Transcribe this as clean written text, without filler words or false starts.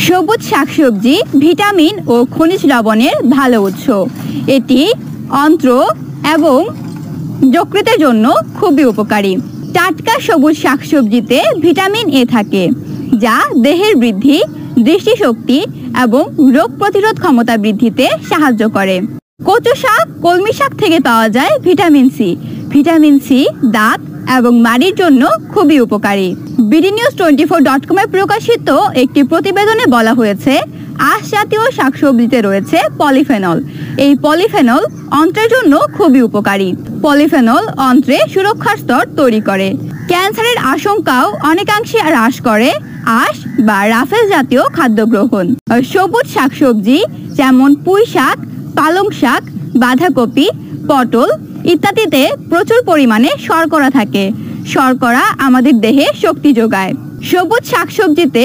সবুজ শাকসবজি ভিটামিন ও খনিজ লবণের ভালো উৎস। এটি অন্ত্র এবং যকৃতের জন্য খুবই উপকারী। টাটকা সবুজ শাকসবজিতে ভিটামিন এ থাকে, যা দেহের বৃদ্ধি, দৃষ্টিশক্তি এবং রোগ প্রতিরোধ ক্ষমতা বৃদ্ধিতে সাহায্য করে। কচু শাক, কলমি শাক থেকে পাওয়া যায় ভিটামিন সি। ভিটামিন সি দাঁত এবং মাড়ির জন্য খুবই উপকারী। BDNews24.com এ প্রকাশিত একটি প্রতিবেদনে বলা হয়েছে, আঁশ জাতীয় শাকসবজিতে রয়েছে পলিফেনল। এই পলিফেনল অন্ত্রের জন্য খুবই উপকারী। পলিফেনল অন্ত্রে সুরক্ষার স্তর তৈরি করে, ক্যান্সারের আশঙ্কাও অনেকাংশে হ্রাস করে। আঁশ বা রাফেল জাতীয় খাদ্য গ্রহণ। সবুজ শাকসবজি যেমন পুঁই শাক, পালং শাক, বাঁধাকপি, পটল ইত্যাদিতে প্রচুর পরিমাণে শর্করা থাকে। শর্করা আমাদের দেহে শক্তি যোগায়। সবুজ শাকসবজিতে